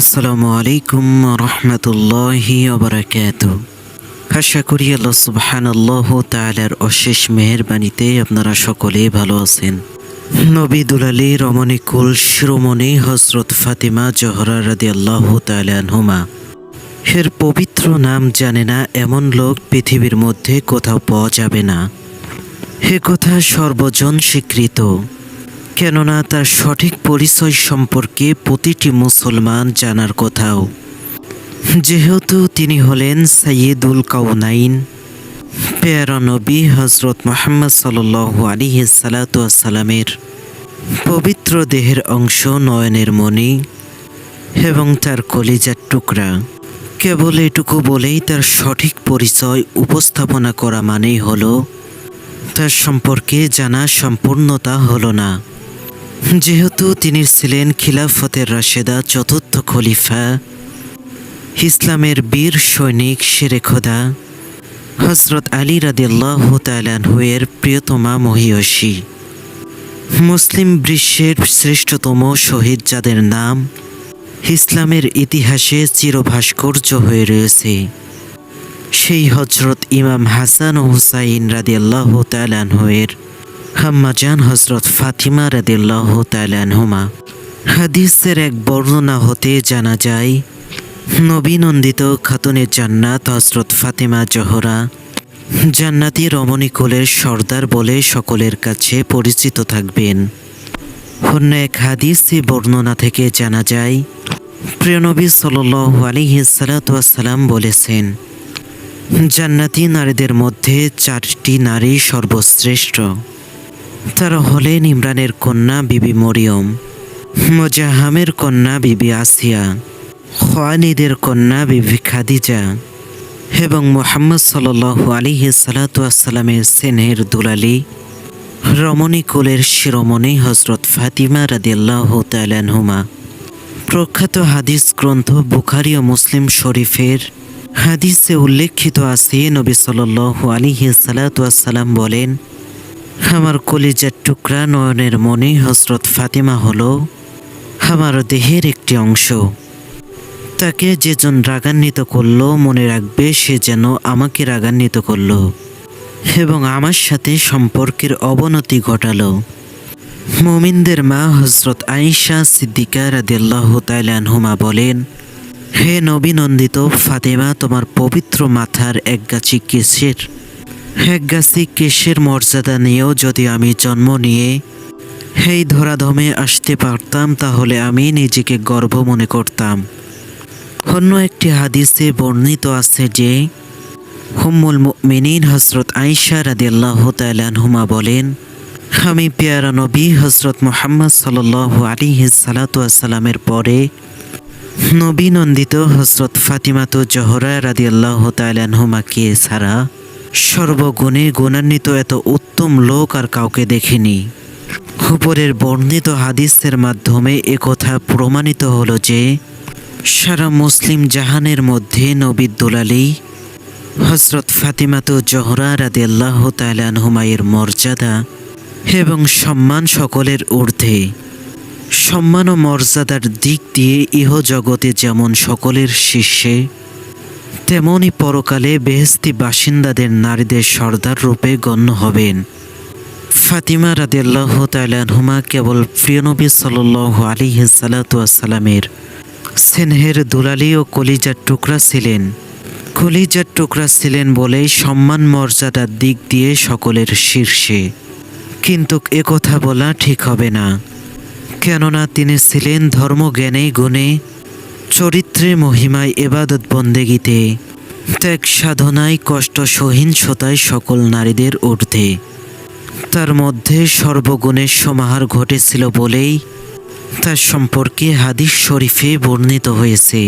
আসসালামু আলাইকুম রহমতুল্লাহি ওবারাকাতুহু। আশা করি আল্লাহ সুবহানাল্লাহু তাআলার অশেষ মেহেরবানিতে আপনারা সকলেই ভালো আছেন। নবী দুলালী রমণীকুল শিরোমণি হযরত ফাতিমা জোহরা রাদিয়াল্লাহু তাআলা আনহুমা এর পবিত্র নাম জানে না এমন লোক পৃথিবীর মধ্যে কোথাও পাওয়া যাবে না। এ কথা সর্বজন স্বীকৃত, কেননা তার সঠিক পরিচয় সম্পর্কে প্রতিটি মুসলমান জানার কথাও, যেহেতু তিনি হলেন সাইয়্যিদুল কাওনাইন, পেয়ারা নবী হযরত মুহাম্মদ সাল্লাল্লাহু আলাইহি সাল্লামের পবিত্র দেহের অংশ, নয়নের মণি এবং তার কলিজার টুকরা। কেবল এটুকু বলেই তার সঠিক পরিচয় উপস্থাপনা করা মানেই হলো তার সম্পর্কে জানা সম্পূর্ণতা হলো না, যেহেতু তিনি ছিলেন খিলাফতের রাশেদা চতুর্থ খলিফা, ইসলামের বীর সৈনিক শেরে খোদা হযরত আলী রাদিয়াল্লাহু তাআলা আনহু এর প্রিয়তমা মহিয়সী, মুসলিম বিশ্বের শ্রেষ্ঠতম শহীদ, যাদের নাম ইসলামের ইতিহাসে চিরভাস্কর্য হয়ে রয়েছে, সেই হযরত ইমাম হাসান ও হুসাইন রাদিয়াল্লাহু তাআলা আনহু এর আম্মাজান হযরত ফাতিমা রাদিয়াল্লাহু তাআলা আনহুমা। হাদিসের এক বর্ণনা হতে জানা যায়, নবী নন্দিত খাতুনে জান্নাত হযরত ফাতিমা জোহরা জান্নাতি রমণীকুলের সর্দার বলে সকলের কাছে পরিচিত থাকবেন। অন্য এক হাদিসে বর্ণনা থেকে জানা যায়, প্রিয় নবী সাল্লাল্লাহু আলাইহি সাল্লাম বলেছেন, জান্নাতি নারীদের মধ্যে 4টি নারী সর্বশ্রেষ্ঠ। তারা হলেন ইমরানের কন্যা বিবি মরিয়ম, মুজাহামের কন্যা বিবি আসিয়া, খুয়াইলিদের কন্যা বিবি খাদিজা এবং মুহাম্মদ সাল্লাল্লাহু আলাইহি সাল্লামের স্নেহের দুলালী রমণীকুলের শিরোমণি হযরত ফাতিমা রাদিয়াল্লাহু তাআলা আনহুমা। প্রখ্যাত হাদিস গ্রন্থ বুখারী ও মুসলিম শরীফের হাদিসে উল্লেখিত আছে, নবী সাল্লাল্লাহু আলাইহি সাল্লাম বলেন, আমার কলিজার টুকরা, নয়নের মণি হযরত ফাতিমা হলো আমার দেহের একটি অংশ। তাকে যেজন রাগান্বিত করলো, মনে রাখবে সে যেন আমাকে রাগান্বিত করলো এবং আমার সাথে সম্পর্কের অবনতি ঘটালো। মুমিনদের মা হযরত আয়েশা সিদ্দিকা রাদিয়াল্লাহু তাআলা আনহুমা বলেন, হে নবী নন্দিত ফাতিমা, তোমার পবিত্র মাথার এক গাছি কেশের মর্যাদা নিয়েও যদি আমি জন্ম নিয়ে এই ধরাধামে আসতে পারতাম, তাহলে আমি নিজেকে গর্ব মনে করতাম। অন্য একটি হাদিসে বর্ণিত আছে যে, উম্মুল মুমিনিন হযরত আয়েশা রাদিয়াল্লাহু তাআলা আনহুমা বলেন, আমি পেয়ারা নবী হযরত মুহাম্মদ সাল্লাল্লাহু আলাইহি সাল্লামের পরে নবী নন্দিত হযরত ফাতিমা জোহরা রাদিয়াল্লাহু তাআলা আনহুমাকে ছাড়া সর্বগুণে গুণান্বিত এত উত্তম লোক আর কাউকে দেখিনি। উপরের বর্ণিত হাদিসের মাধ্যমে একথা প্রমাণিত হলো যে, সারা মুসলিম জাহানের মধ্যে নবীর দুলালী হযরত ফাতিমা জোহরা রাদিয়াল্লাহু তাআলা আনহুমা এর মর্যাদা এবং সম্মান সকলের ঊর্ধ্বে। সম্মান ও মর্যাদার দিক দিয়ে ইহজগতে যেমন সকলের শীর্ষে, তেমনি পরকালে বেহেশতি বাসিন্দাদের নারীদের সর্দার রূপে গণ্য হবেন। ফাতিমা রাদিয়াল্লাহু তাআলা আনহুমা কেবল প্রিয় নবী সাল্লাল্লাহু আলাইহি সাল্লামের স্নেহের দুলালী ও কলিজার টুকরা ছিলেন। কলিজার টুকরা ছিলেন বলেই সম্মান মর্যাদার দিক দিয়ে সকলের শীর্ষে, কিন্তু একথা বলা ঠিক হবে না, কেননা তিনি ছিলেন ধর্মজ্ঞানে, গুণে, চরিত্রে, মহিমায়, ইবাদত বন্দেগীতে, ত্যাগ সাধনায়, কষ্ট সহিংসতায় সকল নারীদের ঊর্ধ্বে। তার মধ্যে সর্বগুণের সমাহার ঘটেছিল বলেই তার সম্পর্কে হাদিস শরীফে বর্ণিত হয়েছে।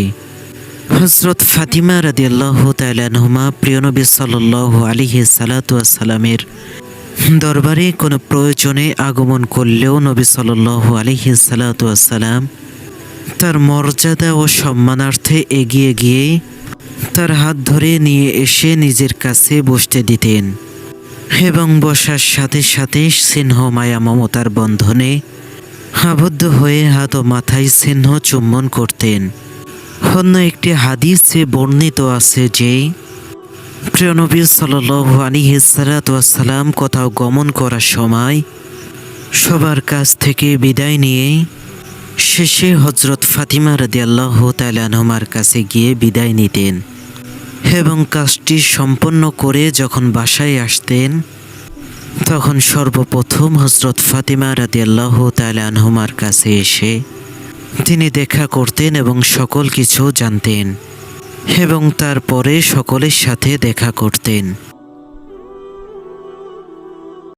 হযরত ফাতিমা রাদিয়াল্লাহু তাআলা আনহুমা প্রিয় নবী সাল্লাল্লাহু আলাইহি সাল্লামের দরবারে কোনো প্রয়োজনে আগমন করলেও নবী সাল্লাল্লাহু আলাইহি সাল্লাম তার মর্যাদা ও সম্মানার্থে এগিয়ে গিয়ে তার হাত ধরে নিয়ে এসে নিজের কাছে বসতে দিতেন এবং বসার সাথে সাথে স্নেহ মায়া মমতার বন্ধনে আবদ্ধ হয়ে হাত ও মাথায় স্নেহ চুম্বন করতেন। অন্য একটি হাদিসে বর্ণিত আছে যে প্রিয় নবী সাল্লাল্লাহু আলাইহি সাল্লাম কোথাও গমন করার সময় সবার কাছ থেকে বিদায় নিয়ে শেষে হযরত ফাতিমা রাদিয়াল্লাহু তাআলা আনহার কাছে গিয়ে বিদায় নিতেন এবং কাজটি সম্পন্ন করে যখন বাসায় আসতেন তখন সর্বপ্রথম হযরত ফাতিমা রাদিয়াল্লাহু তাআলা আনহার কাছে এসে তিনি দেখা করতেন এবং সকল কিছু জানতেন এবং তারপরে সকলের সাথে দেখা করতেন।